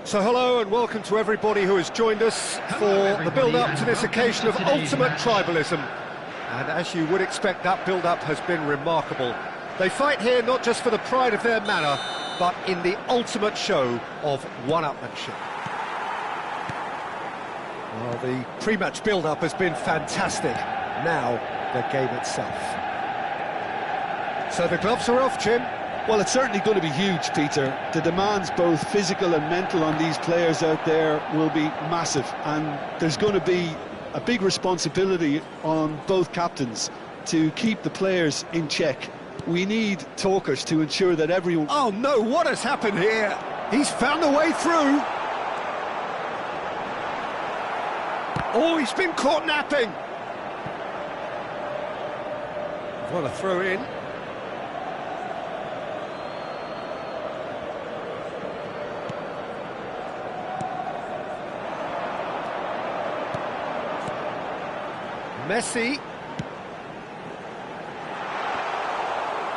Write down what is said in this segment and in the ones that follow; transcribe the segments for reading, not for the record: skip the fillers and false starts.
So hello and welcome to everybody who has joined us for the build-up to this occasion of ultimate tribalism. And as you would expect, that build-up has been remarkable. They fight here not just for the pride of their manor, but in the ultimate show of one-upmanship. Well, the pre-match build-up has been fantastic. Now, the game itself. So the gloves are off, Jim. Well, it's certainly going to be huge, Peter. The demands, both physical and mental, on these players out there will be massive. And there's going to be a big responsibility on both captains to keep the players in check. We need talkers to ensure that everyone... Oh no, what has happened here? He's found a way through. Oh, he's been caught napping. What a throw in. Messi.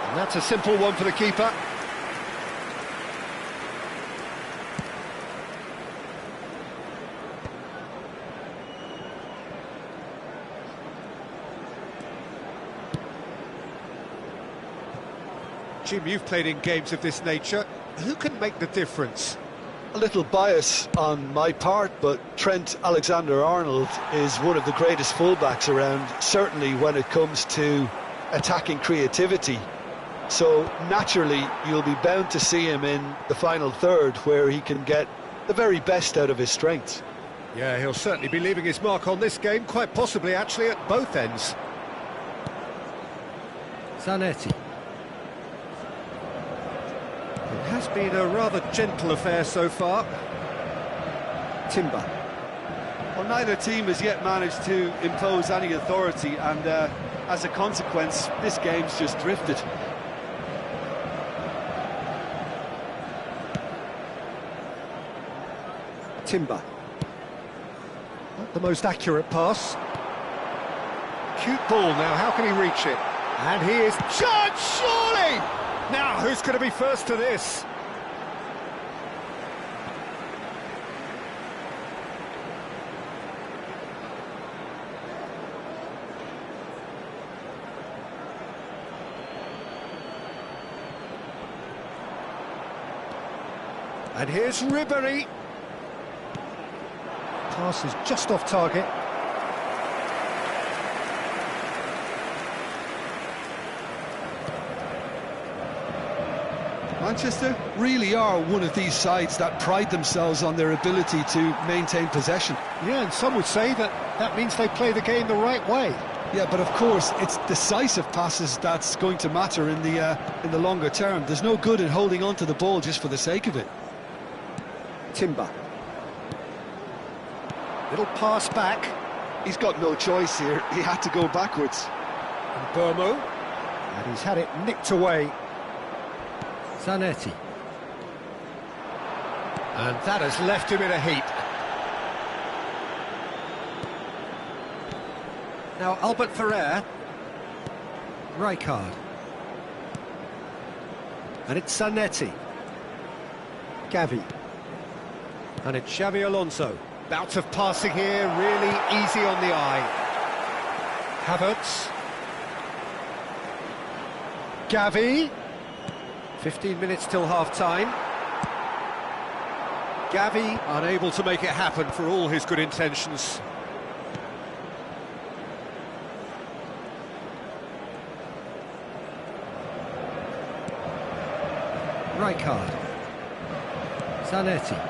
And that's a simple one for the keeper. Jim, you've played in games of this nature. Who can make the difference? A little bias on my part, but Trent Alexander-Arnold is one of the greatest fullbacks around, certainly when it comes to attacking creativity. So naturally, you'll be bound to see him in the final third, where he can get the very best out of his strengths. Yeah, he'll certainly be leaving his mark on this game, quite possibly actually at both ends. Zanetti. It has been a rather gentle affair so far. Timber. Well, neither team has yet managed to impose any authority, and as a consequence, this game's just drifted. Timber. Not the most accurate pass. Cute ball now, how can he reach it? And he is charged, surely! Now, who's going to be first to this? And here's Ribery. Pass is just off target. Manchester really are one of these sides that pride themselves on their ability to maintain possession. Yeah, and some would say that means they play the game the right way. Yeah, but of course, it's decisive passes that's going to matter in the longer term. There's no good in holding on to the ball just for the sake of it. Timber. Little pass back. He's got no choice here. He had to go backwards. And Burmo. And he's had it nicked away. Zanetti. And that has left him in a heap. Now Albert Ferrer. Rijkaard. And it's Zanetti. Gavi. And it's Xavi Alonso. Bout of passing here, really easy on the eye. Havertz. Gavi. 15 minutes till half-time. Gavi unable to make it happen for all his good intentions. Rijkaard. Zanetti.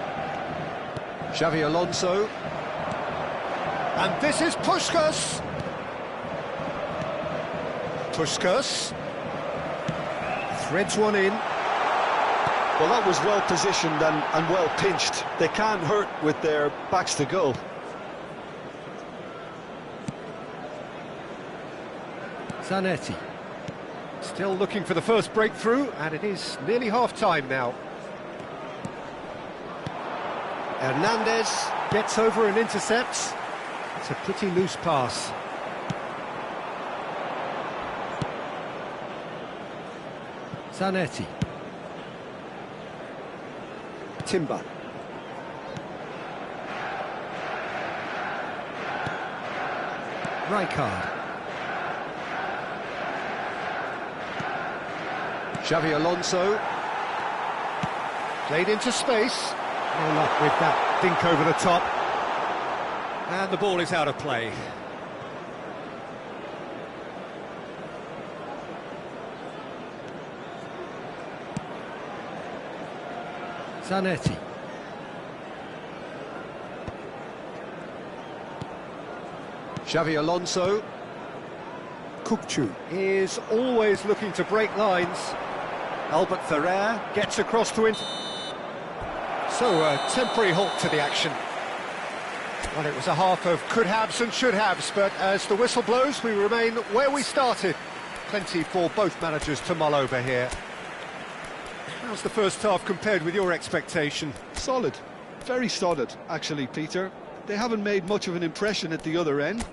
Xavi Alonso. And this is Puskas. Puskas. Threads one in. Well, that was well positioned and well pinched. They can hurt with their backs to goal. Zanetti. Still looking for the first breakthrough, and it is nearly half-time now. Hernandez gets over and intercepts. It's a pretty loose pass. Zanetti. Timber. Rijkaard. Xavi Alonso. Played into space. No luck with that dink over the top. And the ball is out of play. Zanetti. Xavi Alonso. Kukçu is always looking to break lines. Albert Ferrer gets across to it. So a temporary halt to the action. Well, it was a half of could-haves and should-haves, but as the whistle blows, we remain where we started. Plenty for both managers to mull over here. How's the first half compared with your expectation? Solid, very solid, actually, Peter. They haven't made much of an impression at the other end,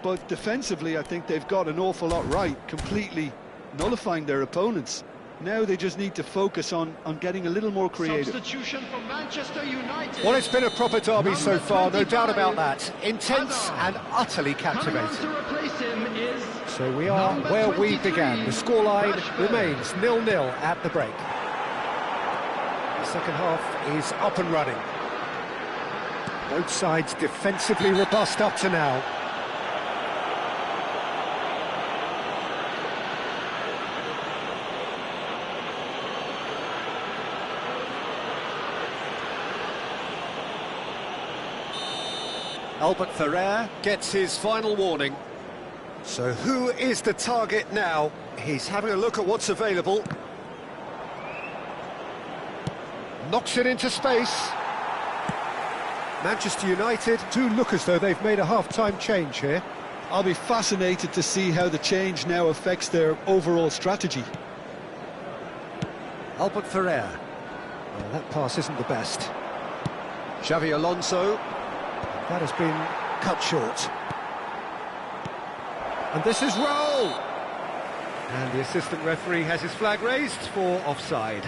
but defensively I think they've got an awful lot right, completely nullifying their opponents. Now they just need to focus on getting a little more creative. Substitution for Manchester United. Well, it's been a proper derby so far, no 25, doubt about that. Intense and utterly captivating. To replace him is So we are where we began. The scoreline remains 0-0 at the break. The second half is up and running. Both sides defensively robust up to now. Albert Ferrer gets his final warning. So who is the target now? He's having a look at what's available. Knocks it into space. Manchester United do look as though they've made a half-time change here. I'll be fascinated to see how the change now affects their overall strategy. Albert Ferrer. Well, that pass isn't the best. Xavi Alonso. That has been cut short. And this is roll! And the assistant referee has his flag raised for offside.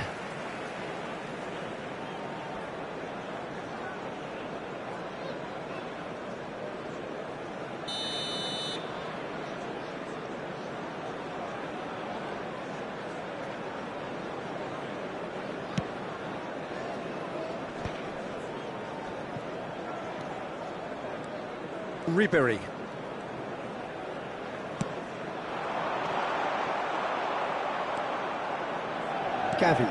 Ribéry. Gavi.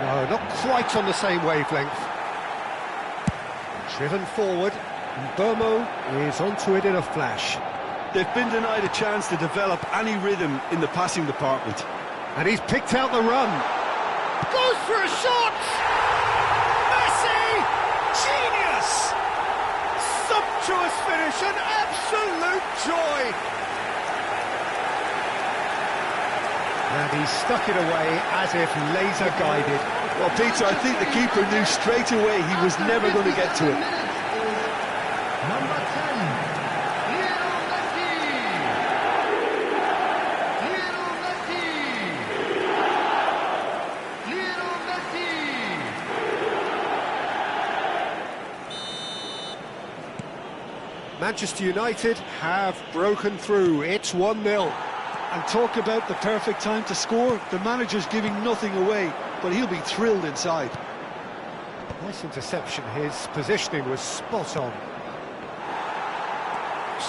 No, not quite on the same wavelength. Driven forward, and Burmo is onto it in a flash. They've been denied a chance to develop any rhythm in the passing department. And he's picked out the run. Goes for a shot! Messi! Genius! Sumptuous finish, an absolute joy! And he stuck it away as if laser-guided. Well, Peter, I think the keeper knew straight away he was never going to get to it. number 10, Lionel Messi. Manchester United have broken through. It's 1-0. And talk about the perfect time to score. The manager's giving nothing away, but he'll be thrilled inside. Nice interception. His positioning was spot on.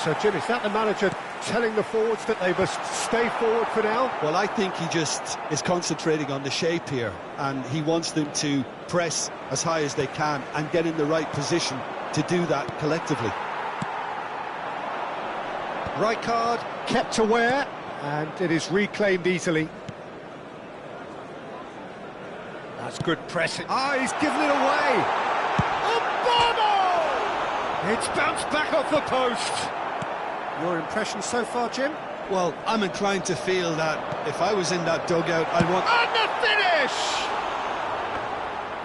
So, Jim, is that the manager telling the forwards that they must stay forward for now? Well, I think he just is concentrating on the shape here, and he wants them to press as high as they can and get in the right position to do that collectively. Rijkaard kept aware, and it is reclaimed easily. That's good pressing. Ah, he's given it away! Obama! It's bounced back off the post. Your impression so far, Jim? Well, I'm inclined to feel that if I was in that dugout, I'd want... And the finish!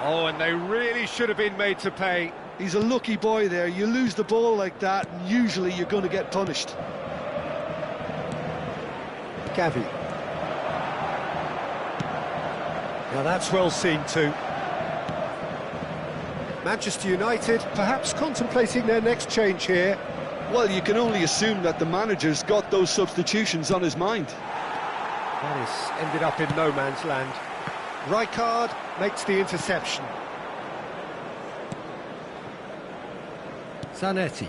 Oh, and they really should have been made to pay. He's a lucky boy there. You lose the ball like that, and usually you're going to get punished. Gavi. Now that's well seen too. Manchester United perhaps contemplating their next change here. Well, you can only assume that the manager's got those substitutions on his mind. That has ended up in no man's land. Rijkaard makes the interception. Zanetti.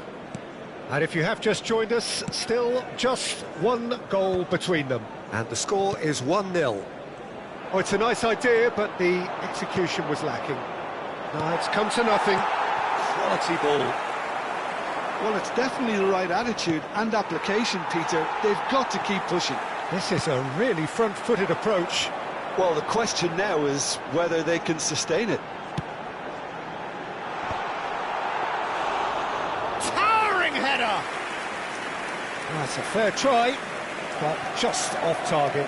And if you have just joined us, still just one goal between them. And the score is 1-0. Oh, it's a nice idea, but the execution was lacking. No, it's come to nothing. Quality ball. Well, it's definitely the right attitude and application, Peter. They've got to keep pushing. This is a really front-footed approach. Well, the question now is whether they can sustain it. Towering header! That's a fair try, but just off target.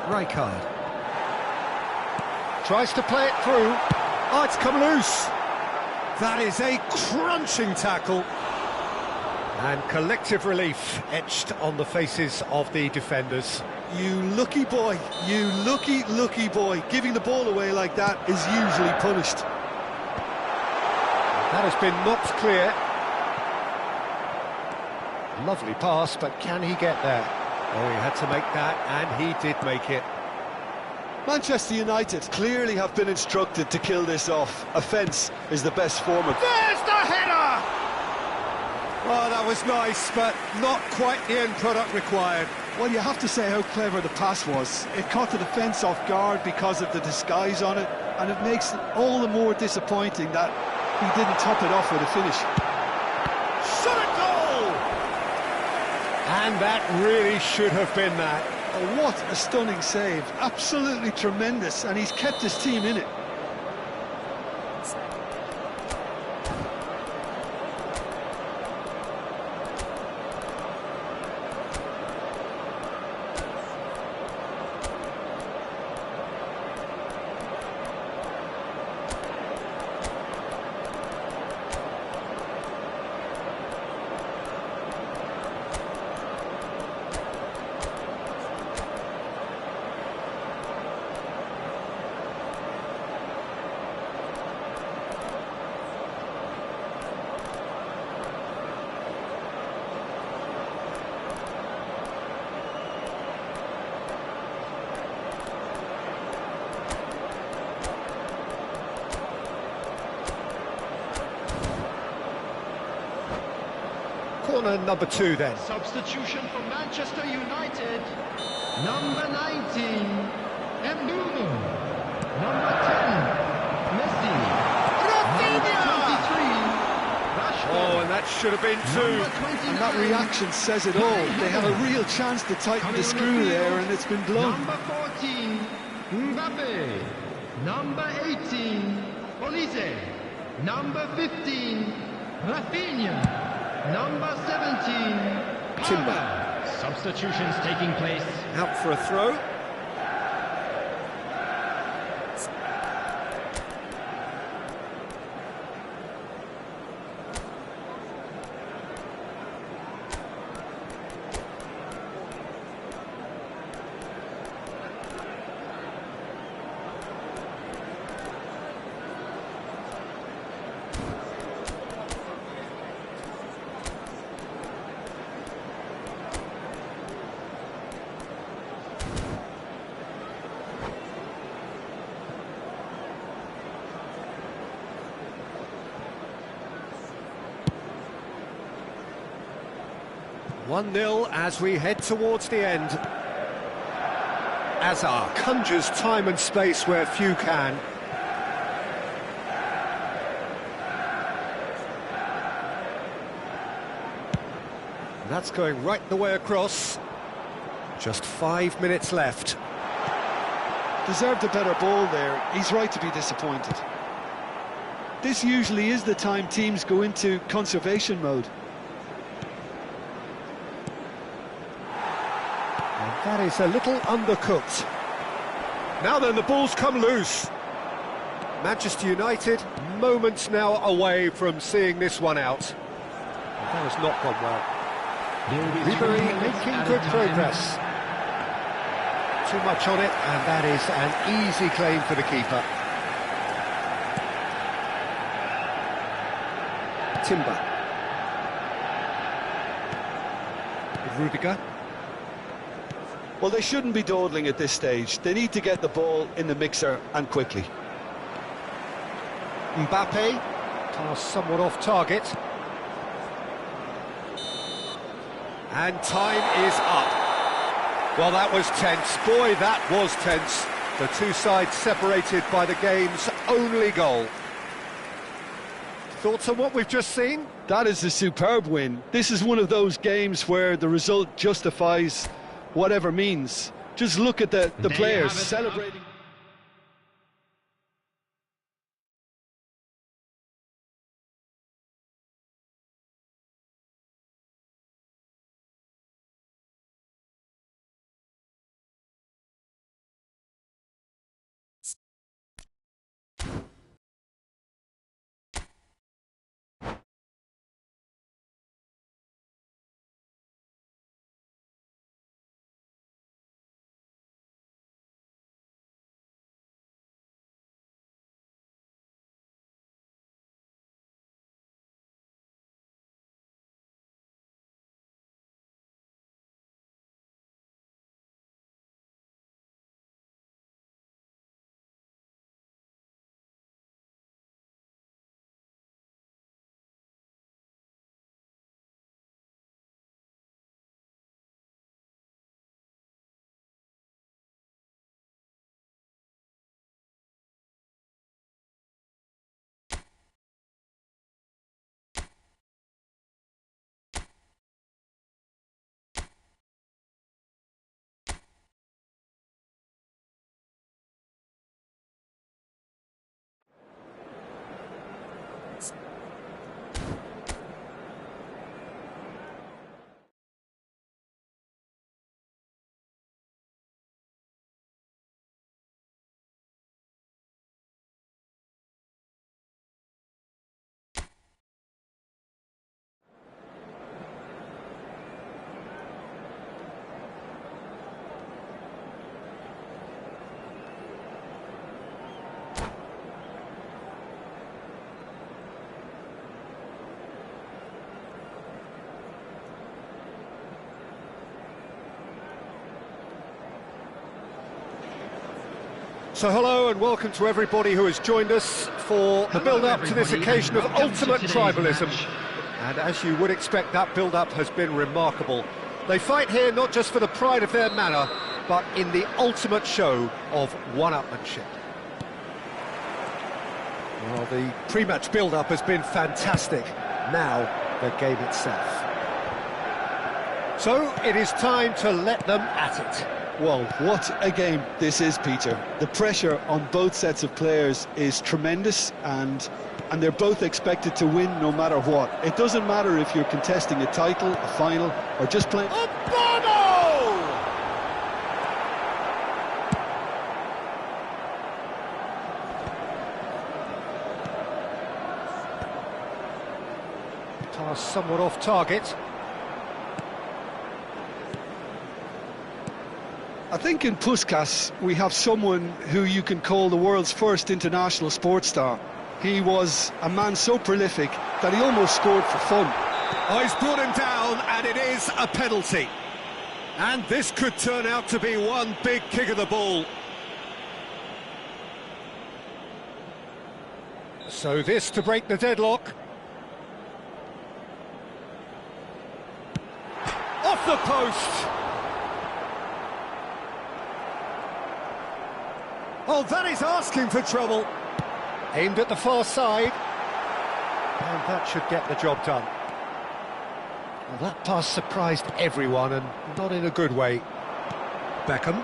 Rijkaard. Tries to play it through. Oh, it's come loose. That is a crunching tackle. And collective relief etched on the faces of the defenders. You lucky boy, you lucky boy. Giving the ball away like that is usually punished. That has been knocked clear. Lovely pass, but can he get there? Oh, he had to make that, and he did make it. Manchester United clearly have been instructed to kill this off. Offence is the best form of... There's the header! Oh, that was nice, but not quite the end product required. Well, you have to say how clever the pass was. It caught the defence off guard because of the disguise on it, and it makes it all the more disappointing that he didn't top it off with a finish. Shot at goal! And that really should have been that. Oh, what a stunning save. Absolutely tremendous, and he's kept his team in it. Corner number 2 then. Substitution for Manchester United. Number 19, Mbeumo. Number 10, Messi. Rafinha! Number 23, Rashford. Oh, and that should have been 2. Number 29, And that reaction says it all. They had a real chance to tighten the screw there, and it's been blown. Number 14, Mbappe. Number 18, Olise. Number 15, Rafinha. Number 17, Timber. Substitutions taking place. Out for a throw. One 1-0 as we head towards the end. Azar conjures time and space where few can. And that's going right the way across. Just 5 minutes left. Deserved a better ball there. He's right to be disappointed. This usually is the time teams go into conservation mode. That is a little undercooked. Now then, the ball's come loose. Manchester United, moments now away from seeing this one out. That has not gone well. Ribery making good progress. Not too much on it, and that is an easy claim for the keeper. Timber. With Rudiger. Well, they shouldn't be dawdling at this stage. They need to get the ball in the mixer and quickly. Mbappe, pass somewhat off target. And time is up. Well, that was tense. Boy, that was tense. The two sides separated by the game's only goal. Thoughts on what we've just seen? That is a superb win. This is one of those games where the result justifies whatever means. Just look at the players celebrating. So hello and welcome to everybody who has joined us for the build-up to this occasion of ultimate tribalism. And as you would expect, that build-up has been remarkable. They fight here not just for the pride of their manor, but in the ultimate show of one-upmanship. Well, the pre-match build-up has been fantastic. Now, the game itself. So, it is time to let them at it. Well, what a game this is, Peter. The pressure on both sets of players is tremendous, and they're both expected to win no matter what. It doesn't matter if you're contesting a title, a final, or just playing... Pass somewhat off target. I think in Puskás we have someone who you can call the world's first international sports star. He was a man so prolific that he almost scored for fun. Oh, he's brought him down, and it is a penalty. And this could turn out to be one big kick of the ball. So this to break the deadlock. Off the post! Oh, that is asking for trouble. Aimed at the far side. And that should get the job done. Well, that pass surprised everyone, and not in a good way. Beckham,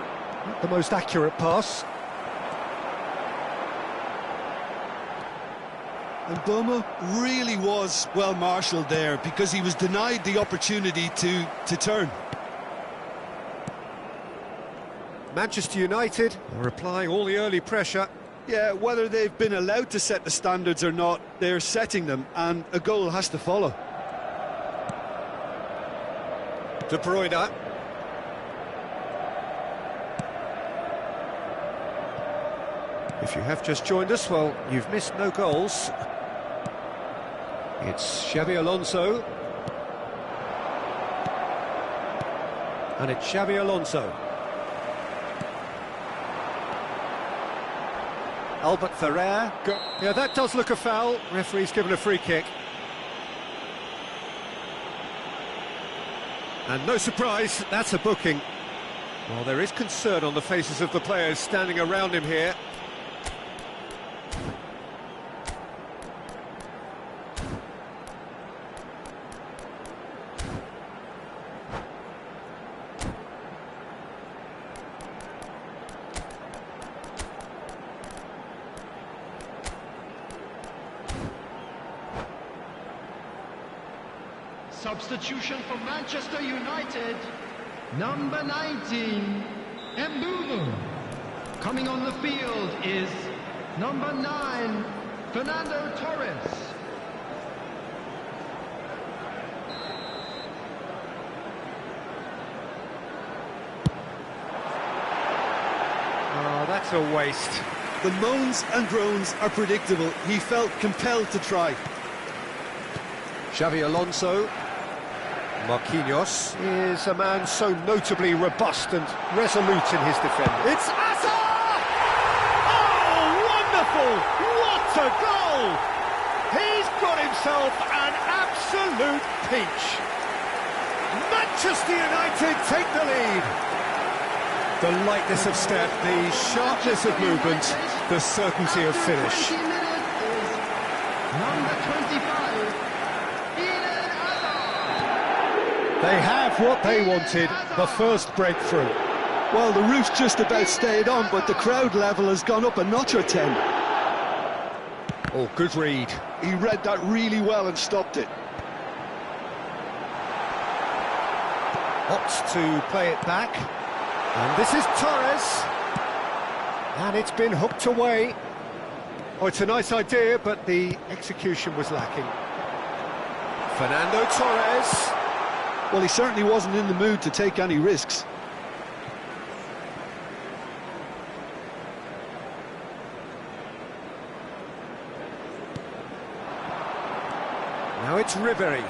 not the most accurate pass. And Boma really was well marshalled there, because he was denied the opportunity to turn. Manchester United are applying all the early pressure. Yeah, whether they've been allowed to set the standards or not, they're setting them, and a goal has to follow. De Bruyne. If you have just joined us, well, you've missed no goals. It's Xabi Alonso. And it's Xabi Alonso. Albert Ferrer. Yeah, that does look a foul. Referee's given a free kick. And no surprise, that's a booking. Well, there is concern on the faces of the players standing around him here. Substitution for Manchester United, number 19, Mbulu. Coming on the field is number 9, Fernando Torres. Oh, that's a waste. The moans and groans are predictable. He felt compelled to try. Xabi Alonso. Marquinhos is a man so notably robust and resolute in his defending. It's Hazard! Oh, wonderful! What a goal! He's got himself an absolute peach. Manchester United take the lead. The lightness of step, the sharpness of movement, the certainty of finish. Number 25. They have what they wanted, the first breakthrough. Well, the roof just about stayed on, but the crowd level has gone up a notch or 10. Oh, good read. He read that really well and stopped it. Opts to play it back. And this is Torres. And it's been hooked away. Oh, it's a nice idea, but the execution was lacking. Fernando Torres. Well, he certainly wasn't in the mood to take any risks. Now it's Ribéry.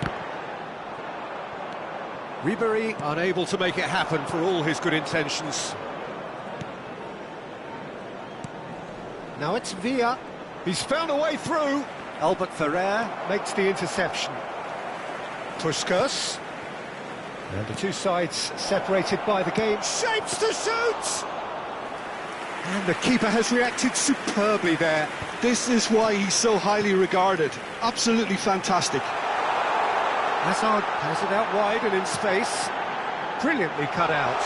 Ribéry unable to make it happen for all his good intentions. Now it's Villa. He's found a way through. Albert Ferrer makes the interception. Puskas. And the two sides separated by the game. Shapes to shoot! And the keeper has reacted superbly there. This is why he's so highly regarded. Absolutely fantastic. Hazard has it out wide and in space. Brilliantly cut out.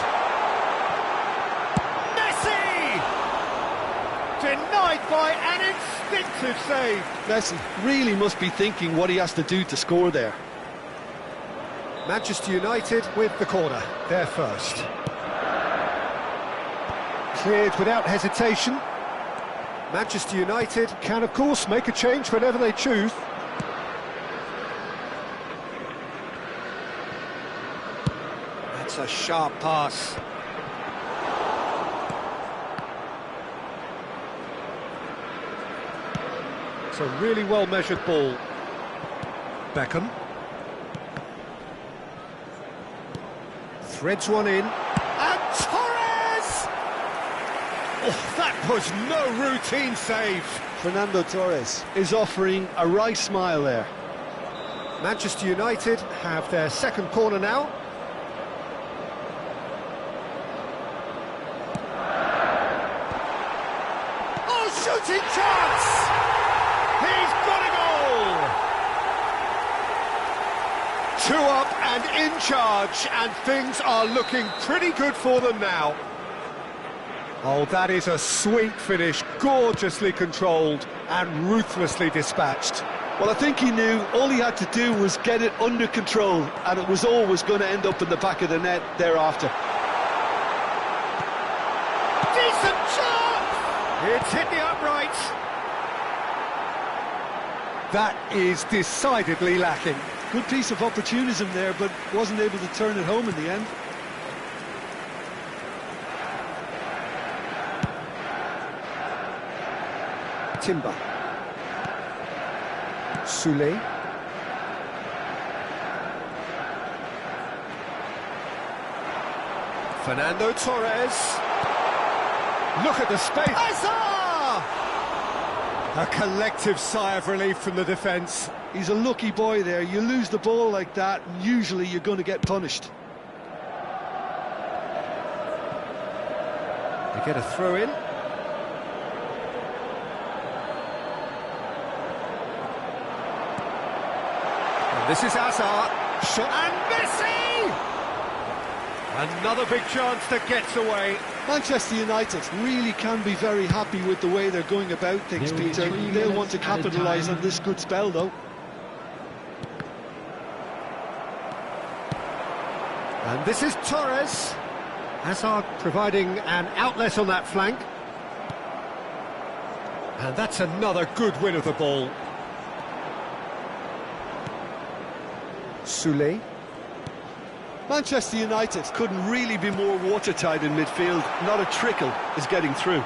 Messi! Denied by an instinctive save. Messi really must be thinking what he has to do to score there. Manchester United with the corner, their first. Cleared without hesitation. Manchester United can, of course, make a change whenever they choose. That's a sharp pass. It's a really well-measured ball. Beckham. Threads one in, and Torres! Oh, that was no routine save. Fernando Torres is offering a right smile there. Manchester United have their second corner now. Oh, shooting chance! He's got a goal! 2 up and in charge, and things are looking pretty good for them now. Oh, that is a sweet finish, gorgeously controlled and ruthlessly dispatched. Well, I think he knew all he had to do was get it under control, and it was always going to end up in the back of the net thereafter. Decent shot! It's hit the upright. That is decidedly lacking. Good piece of opportunism there, but wasn't able to turn it home in the end. Timber. Soulé. Fernando Torres. Look at the space. Hazard! A collective sigh of relief from the defence. He's a lucky boy there. You lose the ball like that, and usually you're going to get punished. They get a throw in. And this is Hazard. Shot and Messi! Another big chance that gets away. Manchester United really can be very happy with the way they're going about things, Peter. They'll want to capitalise on this good spell, though. And this is Torres. Hazard providing an outlet on that flank. And that's another good win of the ball. Soulé. Manchester United couldn't really be more watertight in midfield. Not a trickle is getting through.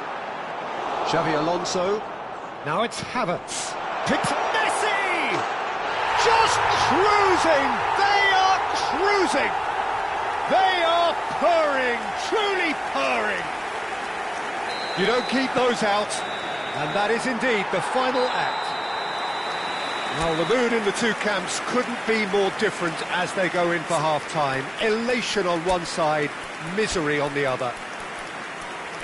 Xavi Alonso. Now it's Havertz. Picks Messi! Just cruising! They are cruising! They are purring, truly purring. You don't keep those out, and that is indeed the final act. Well, the mood in the two camps couldn't be more different as they go in for half-time. Elation on one side, misery on the other.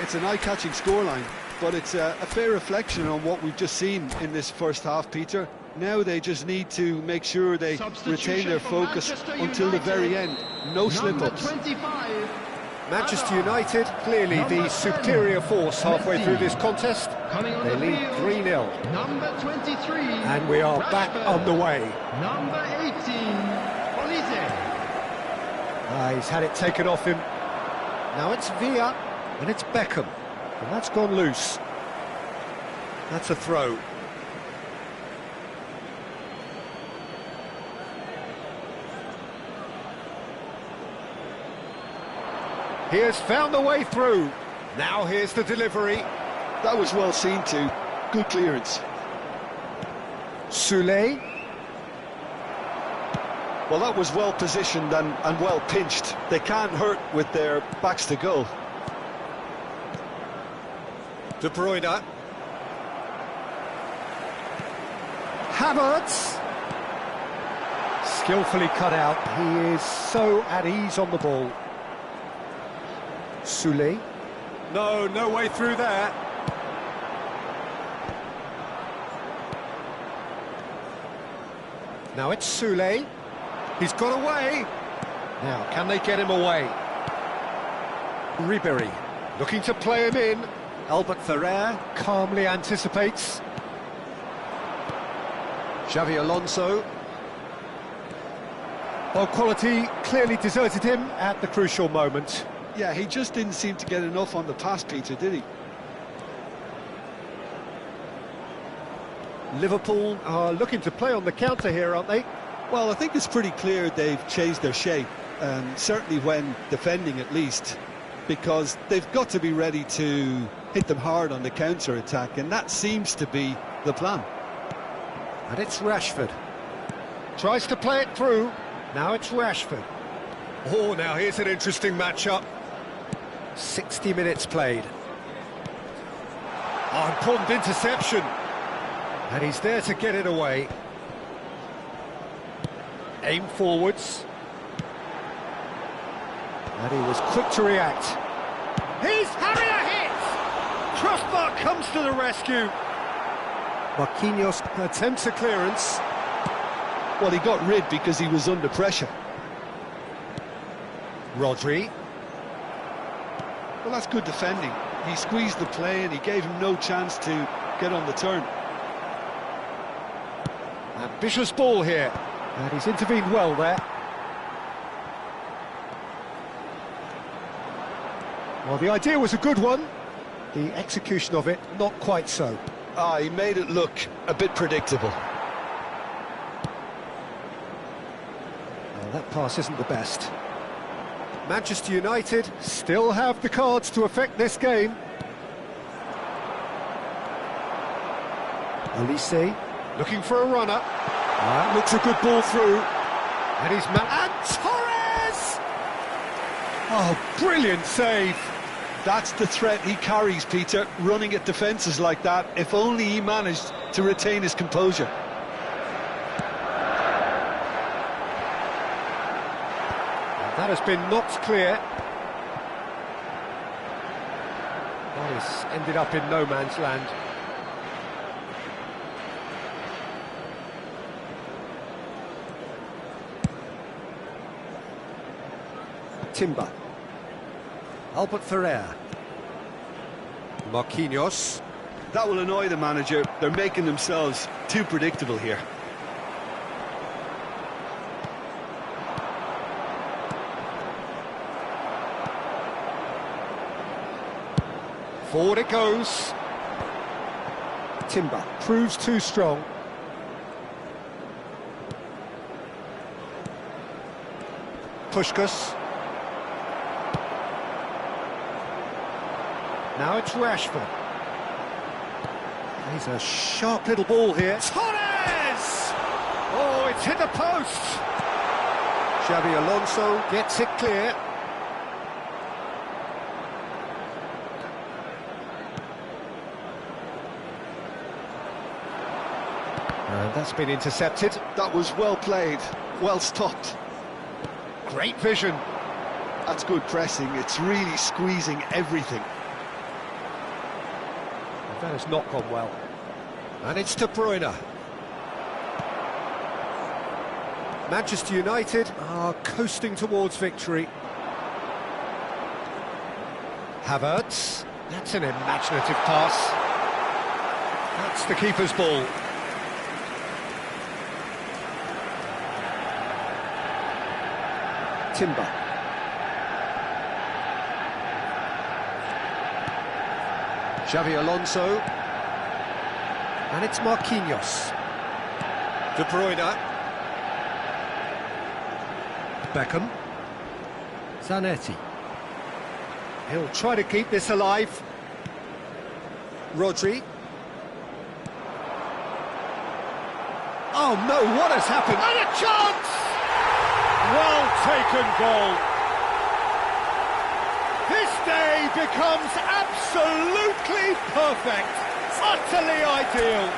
It's an eye-catching scoreline, but it's a fair reflection on what we've just seen in this first half, Peter. Now they just need to make sure they retain their focus until the very end. No slip-ups. Manchester United, clearly the superior force halfway through this contest. They lead 3-0. Number 23. And we are back on the way. Number 18. Olise. He's had it taken off him. Now it's Villa, and it's Beckham. And that's gone loose. That's a throw. He has found the way through. Now here's the delivery. That was well seen too. Good clearance. Soulé. Well, that was well positioned and well pinched. They can't hurt with their backs to goal. De Bruyne. Havertz. Skillfully cut out. He is so at ease on the ball. Soulé. No way through there. Now it's Soulé. He's got away. Now, can they get him away? Ribéry looking to play him in. Albert Ferrer calmly anticipates. Xavi Alonso. Well, quality clearly deserted him at the crucial moment. Yeah, he just didn't seem to get enough on the pass, Peter, did he? Liverpool are looking to play on the counter here, aren't they? Well, I think it's pretty clear they've changed their shape, certainly when defending at least, because they've got to be ready to hit them hard on the counter-attack, and that seems to be the plan. And it's Rashford. Tries to play it through. Now it's Rashford. Oh, now here's an interesting matchup. 60 minutes played. Oh, important interception. And he's there to get it away. Aim forwards. And he was quick to react. He's having a hit! Crossbar comes to the rescue. Marquinhos attempts a clearance. Well, he got rid because he was under pressure. Rodri. Well, that's good defending. He squeezed the play and he gave him no chance to get on the turn. Ambitious ball here. And he's intervened well there. Well, the idea was a good one. The execution of it, not quite so. He made it look a bit predictable. Well, that pass isn't the best. Manchester United still have the cards to affect this game. Olise. Looking for a runner. Looks a good ball through. And he's... And Torres! Oh, brilliant save. That's the threat he carries, Peter, running at defences like that. If only he managed to retain his composure. That has been knocked clear. That has ended up in no man's land. Timber. Albert Ferrer. Marquinhos. That will annoy the manager. They're making themselves too predictable here. Forward it goes. Timber. Proves too strong. Puskás. Now it's Rashford. He's a sharp little ball here. Torres! Oh, it's hit the post. Xabi Alonso gets it clear. And that's been intercepted. That was well played, well stopped. Great vision. That's good pressing. It's really squeezing everything. That has not gone well. And it's De Bruyne. Manchester United are coasting towards victory. Havertz. That's an imaginative pass. That's the keeper's ball. Timber. Xabi Alonso. And it's Marquinhos. De Bruyne. Beckham. Zanetti. He'll try to keep this alive. Rodri. Oh no, what has happened? And a chance! Well taken goal. This day becomes absolutely perfect, utterly ideal.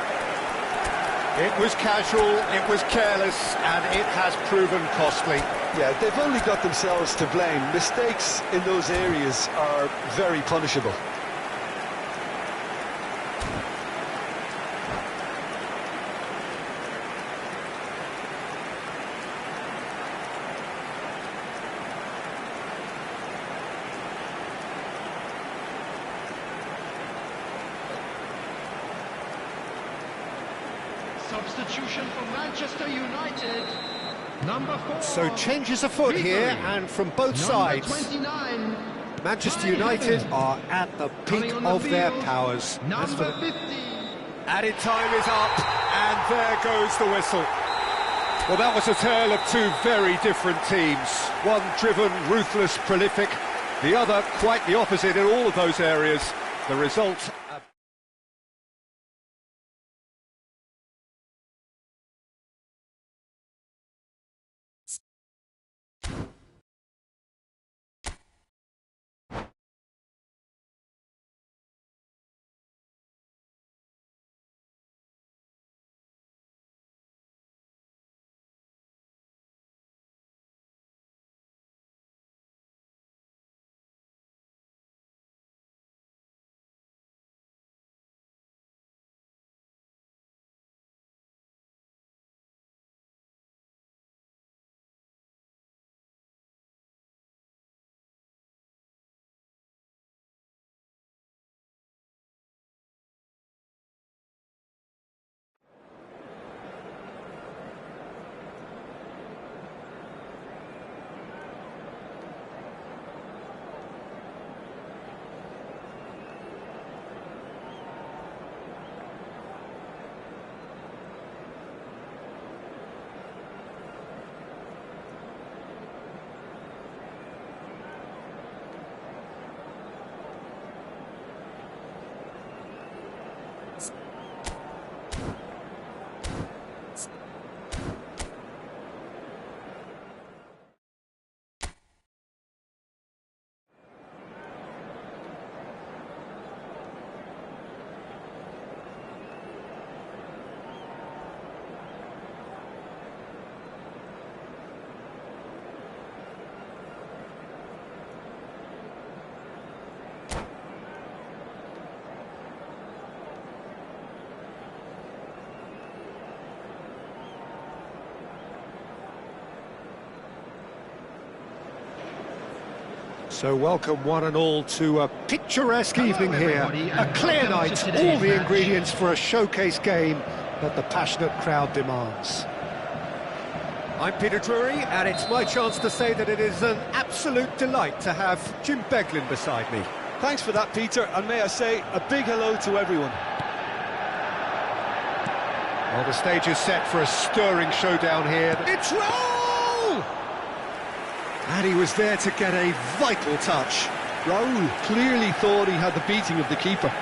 It was casual, it was careless, and it has proven costly. Yeah, they've only got themselves to blame. Mistakes in those areas are very punishable. Substitution for Manchester United. Number 4. So changes afoot here, and from both sides. 29. Manchester United are at the peak of their powers. As for Number the 50. added time is up, and there goes the whistle. Well, that was a tale of two very different teams. One driven, ruthless, prolific. The other quite the opposite in all of those areas. The result... So welcome one and all to a picturesque evening here. A clear night, all the ingredients for a showcase game that the passionate crowd demands. I'm Peter Drury, and it's my chance to say that it is an absolute delight to have Jim Beglin beside me. Thanks for that, Peter, and may I say a big hello to everyone. Well, the stage is set for a stirring showdown here. It's Raul! And he was there to get a vital touch. Raul clearly thought he had the beating of the keeper.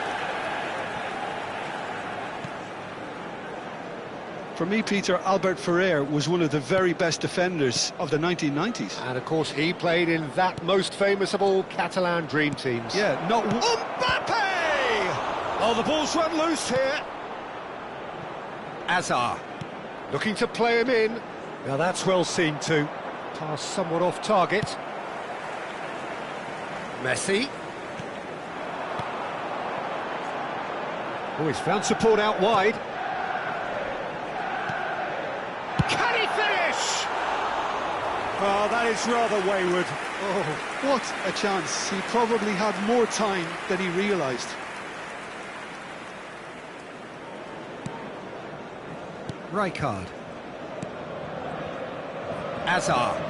For me, Peter, Albert Ferrer was one of the very best defenders of the 1990s. And of course, he played in that most famous of all Catalan dream teams. Yeah, not... Mbappe! Oh, the ball's run loose here. Hazard, looking to play him in. Now that's well seen too. Pass somewhat off target. Messi. Oh, he's found support out wide. Can he finish? Oh, that is rather wayward. Oh, what a chance. He probably had more time than he realised. Rijkaard. Hazard.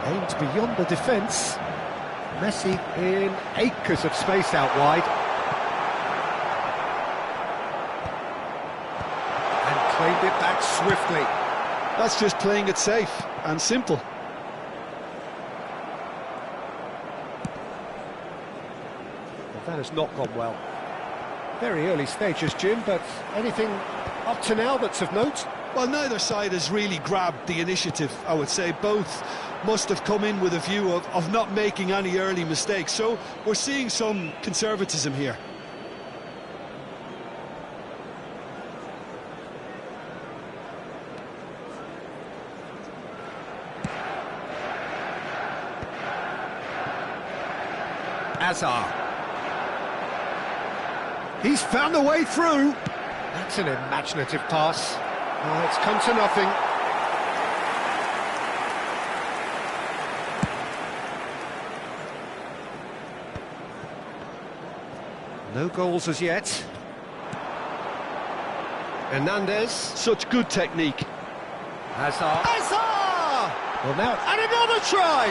Aimed beyond the defence. Messi in acres of space out wide. And claimed it back swiftly. That's just playing it safe and simple. Well, that has not gone well. Very early stages, Jim, but anything up to now that's of note? Well, neither side has really grabbed the initiative, I would say. Both must have come in with a view of not making any early mistakes. So we're seeing some conservatism here. Hazard. He's found the way through. That's an imaginative pass. Oh, it's come to nothing. No goals as yet. Hernandez. Such good technique. Hazard. Hazard! Well, now, and another try!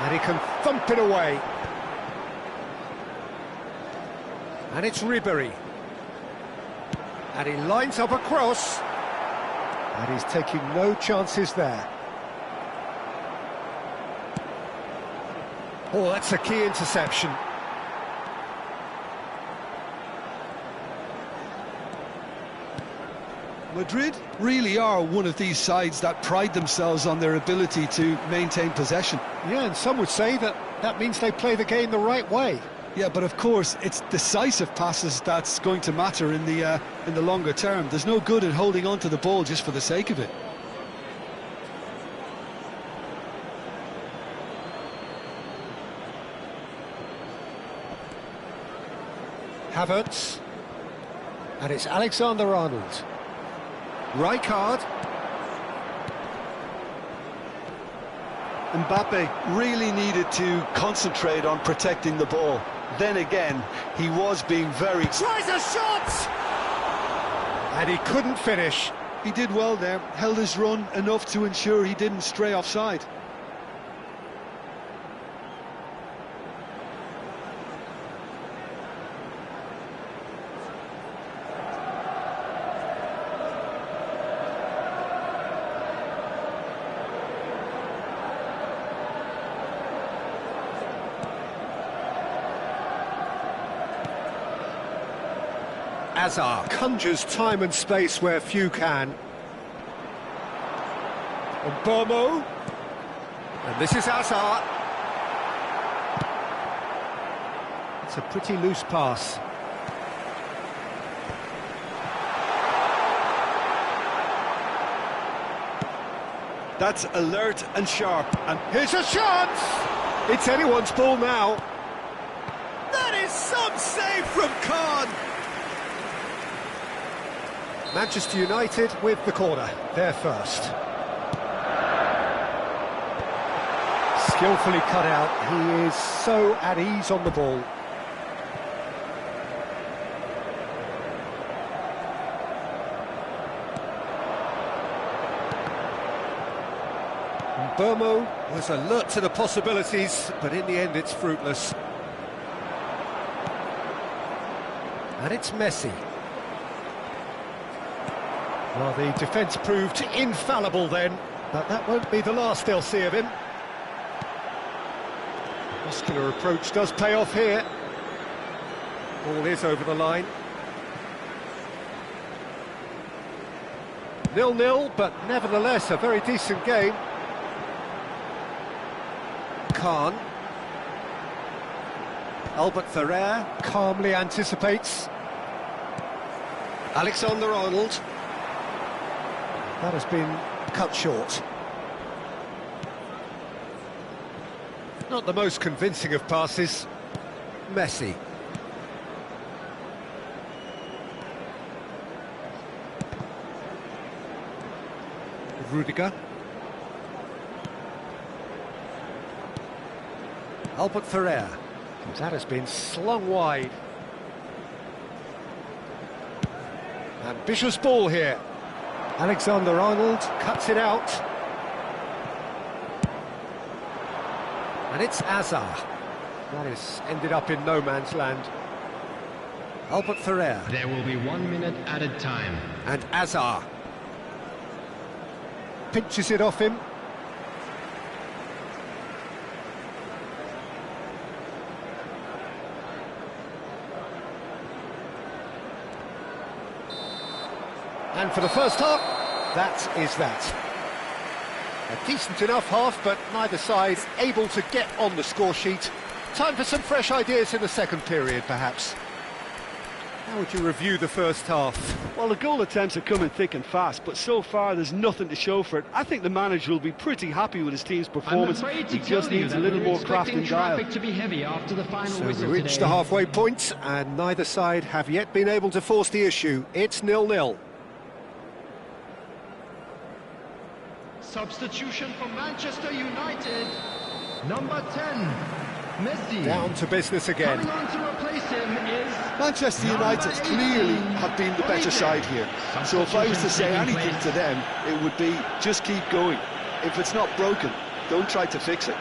And he can thump it away. And it's Ribery. And he lines up a cross. And he's taking no chances there. Oh, that's a key interception. Madrid really are one of these sides that pride themselves on their ability to maintain possession. Yeah, and some would say that that means they play the game the right way. Yeah, but of course, it's decisive passes that's going to matter in the longer term. There's no good in holding on to the ball just for the sake of it. Havertz. And it's Alexander-Arnold. Rijkaard. Mbappe really needed to concentrate on protecting the ball. Then again, he was being very... Tries a shot! And he couldn't finish. He did well there, held his run enough to ensure he didn't stray offside. Hazard conjures time and space where few can. And Bomo. And this is Hazard. It's a pretty loose pass. That's alert and sharp. And here's a chance! It's anyone's ball now. That is some save from Khan. Manchester United with the corner, they're first. Skillfully cut out. He is so at ease on the ball. Burmo was alert to the possibilities, but in the end it's fruitless. And it's Messi. Well, the defence proved infallible then, but that won't be the last they'll see of him. Muscular approach does pay off here. Ball is over the line. 0-0, but nevertheless a very decent game. Khan. Albert Ferrer calmly anticipates. Alexander-Arnold. That has been cut short. Not the most convincing of passes. Messi. Rudiger. Albert Ferrer. That has been slung wide. Ambitious ball here. Alexander-Arnold cuts it out. And it's Azar. That is ended up in no man's land. Albert Ferrer. There will be 1 minute added time. And Azar. Pinches it off him. And for the first half, that is that. A decent enough half, but neither side able to get on the score sheet. Time for some fresh ideas in the second period, perhaps. How would you review the first half? Well, the goal attempts are coming thick and fast, but so far there's nothing to show for it. I think the manager will be pretty happy with his team's performance. He just needs a little more craft and guile. To be heavy after the final So we whistle reached today. the halfway point, and neither side have yet been able to force the issue. It's 0-0. Substitution for Manchester United. Number 10, Messi. Down to business again. Coming on to replace him is Manchester United clearly have been the better side here. So if I was to say anything to them, it would be just keep going. If it's not broken, don't try to fix it.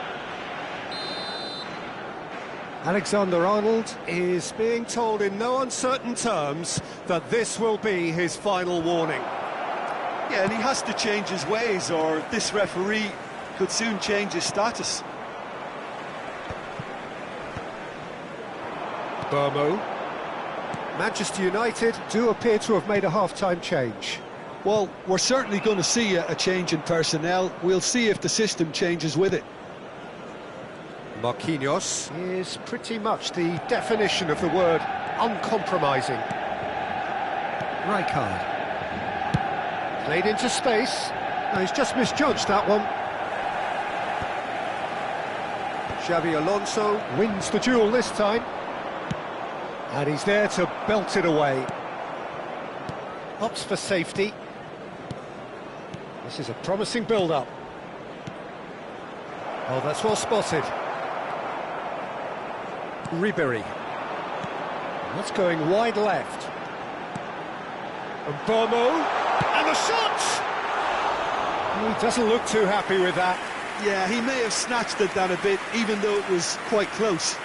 Alexander-Arnold is being told in no uncertain terms that this will be his final warning. Yeah, and he has to change his ways, or this referee could soon change his status. Burmo. Manchester United do appear to have made a half-time change. Well, we're certainly going to see a change in personnel. We'll see if the system changes with it. Marquinhos is pretty much the definition of the word uncompromising. Rijkaard. Played into space. No, he's just misjudged that one. Xabi Alonso wins the duel this time. And he's there to belt it away. Opts for safety. This is a promising build-up. Oh, that's well spotted. Ribéry. That's going wide left. And Burmo. And the shot! Oh, he doesn't look too happy with that. Yeah, he may have snatched it down a bit, even though it was quite close.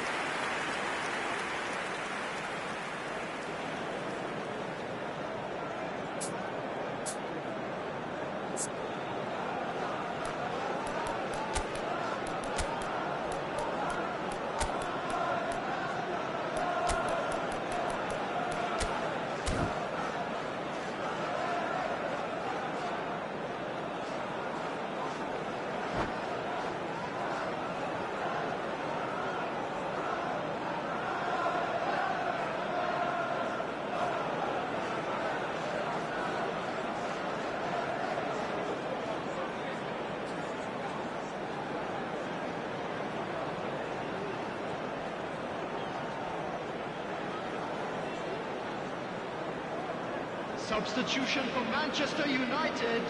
substitution for Manchester United.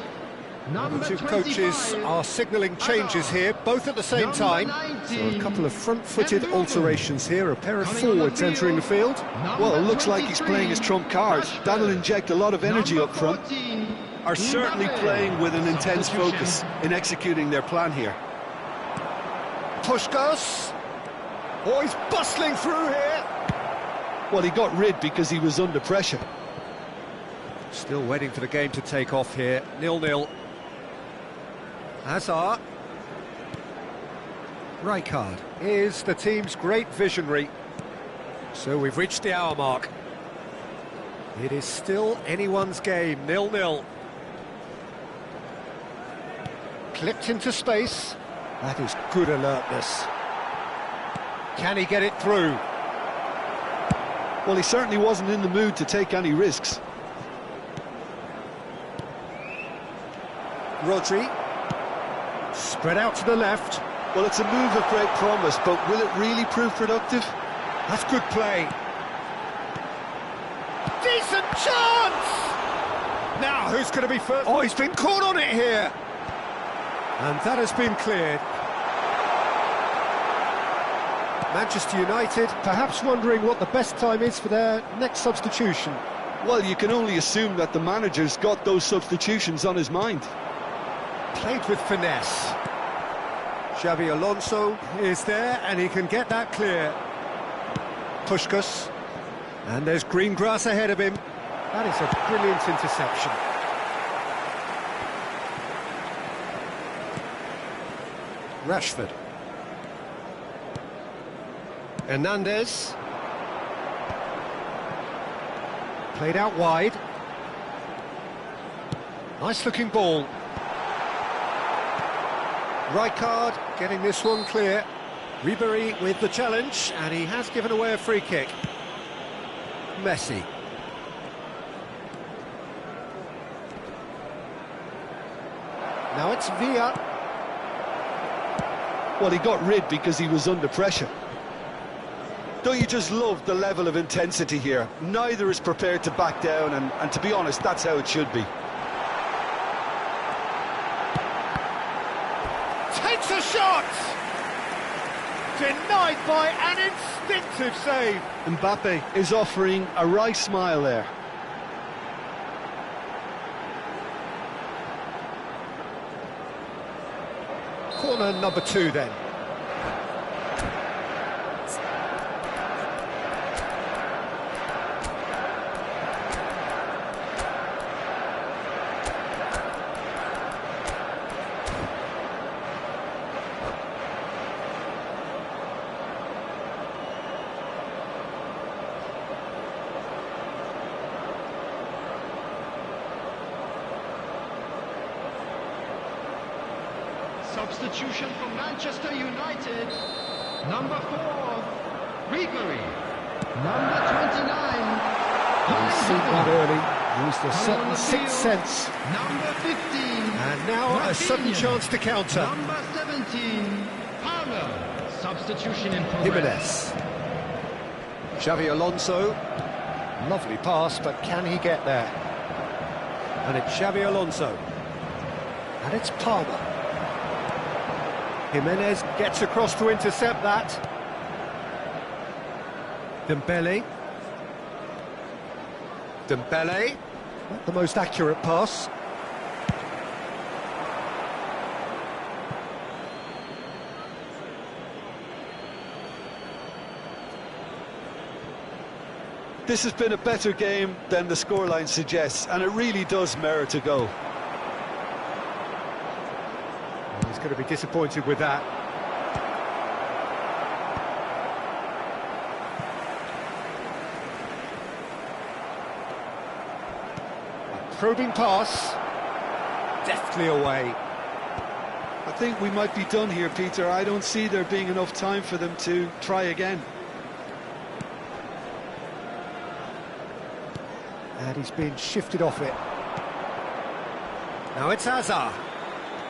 Number The two 25. coaches are signalling changes here, both at the same time. So a couple of front-footed alterations here, a pair of forwards entering the field. Well, it looks like he's playing his trump card. That'll inject a lot of energy up front. Are certainly playing with an intense focus in executing their plan here. Puskás. Oh, he's bustling through here. Well, he got rid because he was under pressure. Still waiting for the game to take off here. 0-0. Hazard Rijkaard. is the team's great visionary. So we've reached the hour mark. It is still anyone's game, 0-0. Clipped into space. That is good alertness. Can he get it through? Well, he certainly wasn't in the mood to take any risks. Rodri. Spread out to the left. Well, it's a move of great promise, but will it really prove productive? That's good play. Decent chance! Now, who's going to be first? Oh, he's been caught on it here. And that has been cleared. Manchester United perhaps wondering what the best time is for their next substitution. Well, you can only assume that the manager's got those substitutions on his mind. Played with finesse. Xabi Alonso is there and he can get that clear. Puskás. And there's green grass ahead of him. That is a brilliant interception. Rashford. Hernandez. Played out wide. Nice looking ball. Rijkaard getting this one clear. Ribéry with the challenge, and he has given away a free kick. Messi. Now it's Villa. Well, he got rid because he was under pressure. Don't you just love the level of intensity here? Neither is prepared to back down, and to be honest, that's how it should be. Takes a shot! Denied by an instinctive save. Mbappe is offering a wry smile there. Corner number 2 then. Substitution for Manchester United. Number 4, Ribéry. Number 29, He's seen that early, used a certain sixth sense. Number 15, And now a sudden chance to counter. Number 17, Palmer. Substitution in progress. Jimenez. Xabi Alonso. Lovely pass, but can he get there? And it's Xabi Alonso. And it's Palmer. Jimenez gets across to intercept that. Dembele. Dembele. Not the most accurate pass. This has been a better game than the scoreline suggests, and it really does merit a goal. He's going to be disappointed with that. A probing pass. Deftly away. I think we might be done here, Peter. I don't see there being enough time for them to try again. And he's been shifted off it. Now it's Hazard.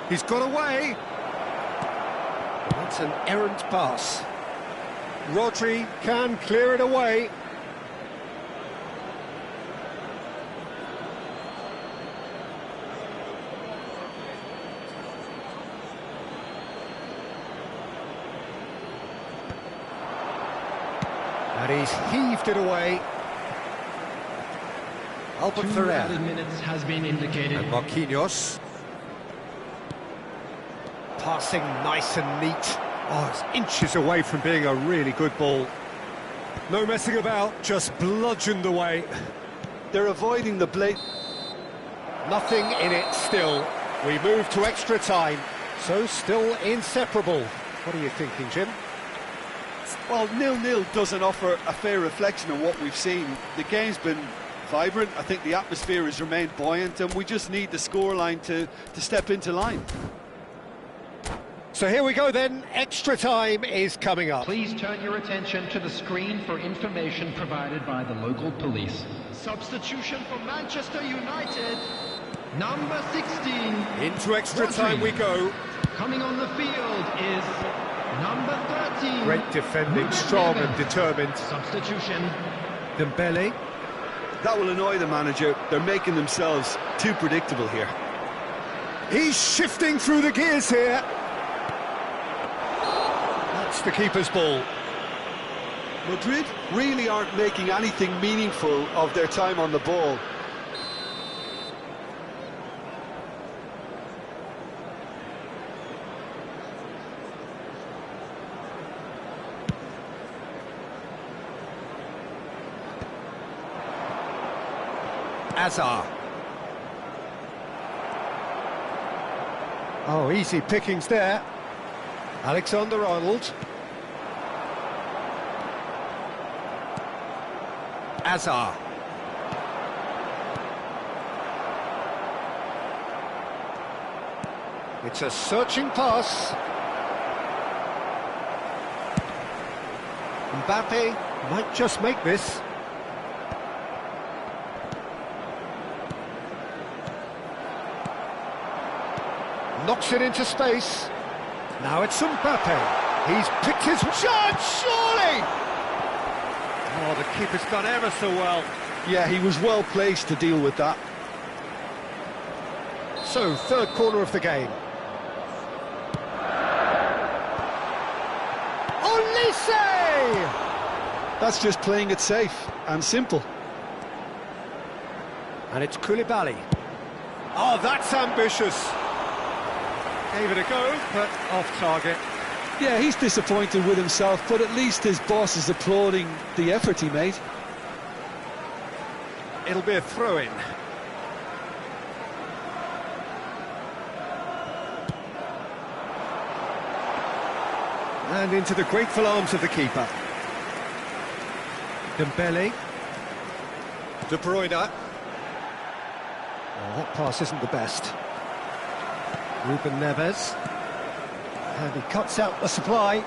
He's got away. That's an errant pass. Rodri can clear it away. And he's heaved it away. Albert 2 Ferrer. added minutes has been indicated. And Marquinhos. Passing nice and neat. Oh, it's inches away from being a really good ball. No messing about, just bludgeoned away. They're avoiding the blade. Nothing in it still. We move to extra time, so still inseparable. What are you thinking, Jim? Well, 0-0 doesn't offer a fair reflection of what we've seen. The game's been vibrant. I think the atmosphere has remained buoyant, and we just need the scoreline to step into line. So here we go then, extra time is coming up. Please turn your attention to the screen for information provided by the local police. Substitution for Manchester United, number 16. Into extra time we go. Coming on the field is number 13. Great defending, strong and determined. Substitution. Dembele. That will annoy the manager. They're making themselves too predictable here. He's shifting through the gears here. That's the keeper's ball. Madrid really aren't making anything meaningful of their time on the ball. Azar. Oh, easy pickings there. Alexander-Arnold. Azar. It's a searching pass. Mbappe might just make this. Knocks it into space. Now it's Mbappe. He's picked his shot, surely! Oh, the keeper's done ever so well. Yeah, he was well placed to deal with that. So, third corner of the game. Olise! That's just playing it safe and simple. And it's Koulibaly. Oh, that's ambitious. Gave it a go, but off target. Yeah, he's disappointed with himself, but at least his boss is applauding the effort he made. It'll be a throw-in. And into the grateful arms of the keeper. Dembele. De Bruyne. Oh, that pass isn't the best. Ruben Neves. And he cuts out the supply.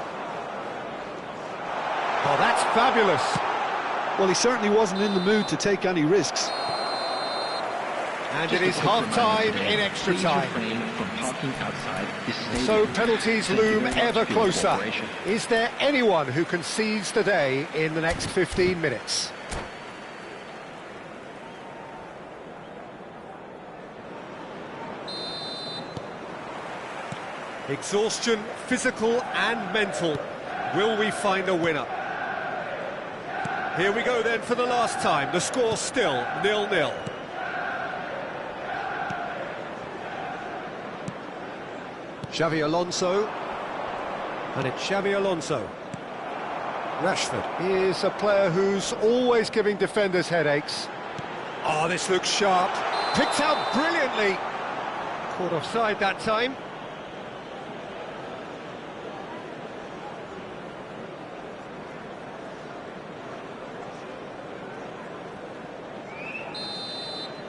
Oh, that's fabulous. Well, he certainly wasn't in the mood to take any risks. And it is half-time in extra time. So penalties loom ever closer. Is there anyone who can seize the day in the next 15 minutes? Exhaustion, physical and mental. Will we find a winner? Here we go then for the last time. The score still 0-0. Xavi Alonso. And it's Xavi Alonso. Rashford is a player who's always giving defenders headaches. Oh, this looks sharp. Picked out brilliantly. Caught offside that time.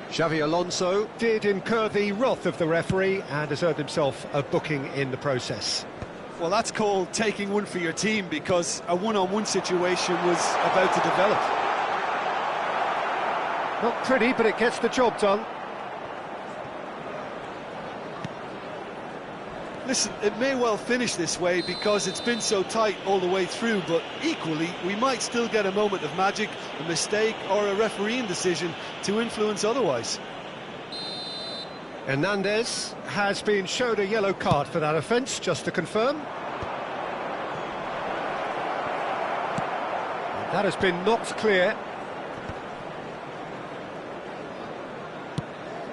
Xavi Alonso did incur the wrath of the referee and has earned himself a booking in the process. Well, that's called taking one for your team, because a one-on-one situation was about to develop. Not pretty, but it gets the job done. Listen, it may well finish this way because it's been so tight all the way through, but equally, we might still get a moment of magic, a mistake or a refereeing decision to influence otherwise. Hernandez has been showed a yellow card for that offence, just to confirm. And That has been knocked clear.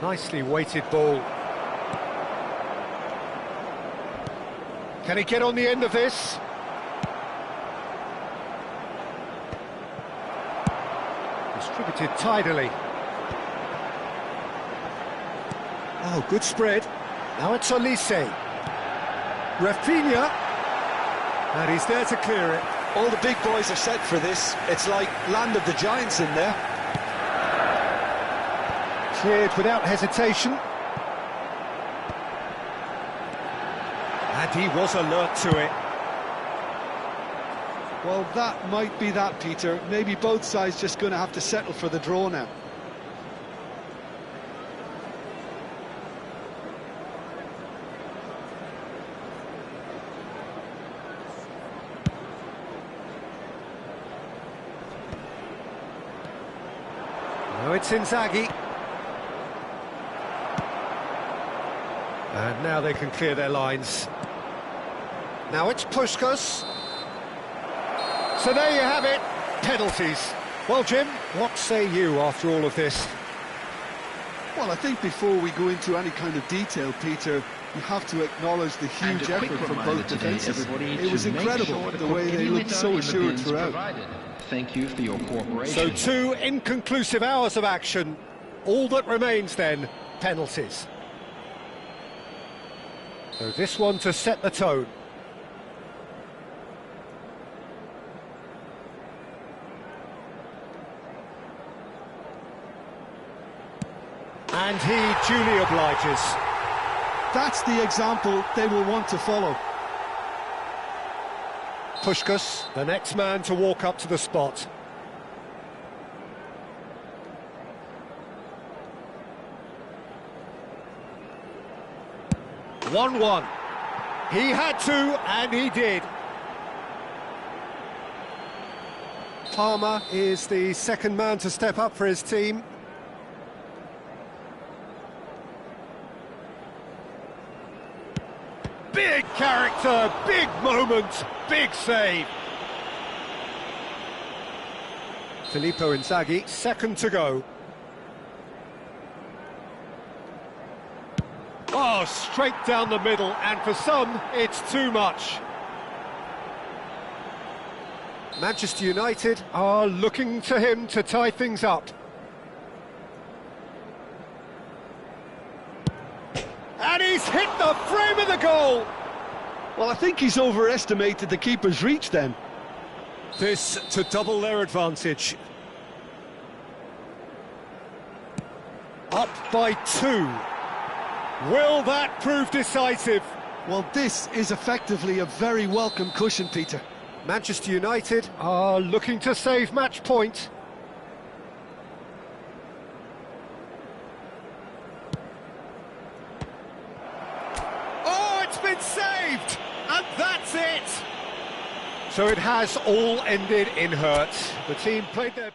Nicely weighted ball. Can he get on the end of this? Distributed tidily. Oh, good spread. Now it's Olise. Rafinha. And he's there to clear it. All the big boys are set for this. It's like land of the giants in there. Cleared without hesitation. And he was alert to it. Well, that might be that, Peter. Maybe both sides just going to have to settle for the draw now. No, it's Inzaghi. And now they can clear their lines. Now it's Puskas. So there you have it, penalties. Well, Jim, what say you after all of this? Well, I think before we go into any kind of detail, Peter, you have to acknowledge the huge effort from both defences. It was incredible the way they looked so assured throughout. Thank you for your cooperation. So 2 inconclusive hours of action. All that remains then, penalties. So this one to set the tone. And he duly obliges. That's the example they will want to follow. Puskas, the next man to walk up to the spot. (1-1). He had to, and he did. Palmer is the second man to step up for his team. Big character, big moment, big save. Filippo Inzaghi, second to go. Oh, straight down the middle, and for some, it's too much. Manchester United are looking to him to tie things up. And he's hit the frame of the goal! Well, I think he's overestimated the keeper's reach then. This to double their advantage. Up by 2. Will that prove decisive? Well, this is effectively a very welcome cushion, Peter. Manchester United are looking to save match point. Oh, it's been saved! And that's it! So it has all ended in hurt. The team played their...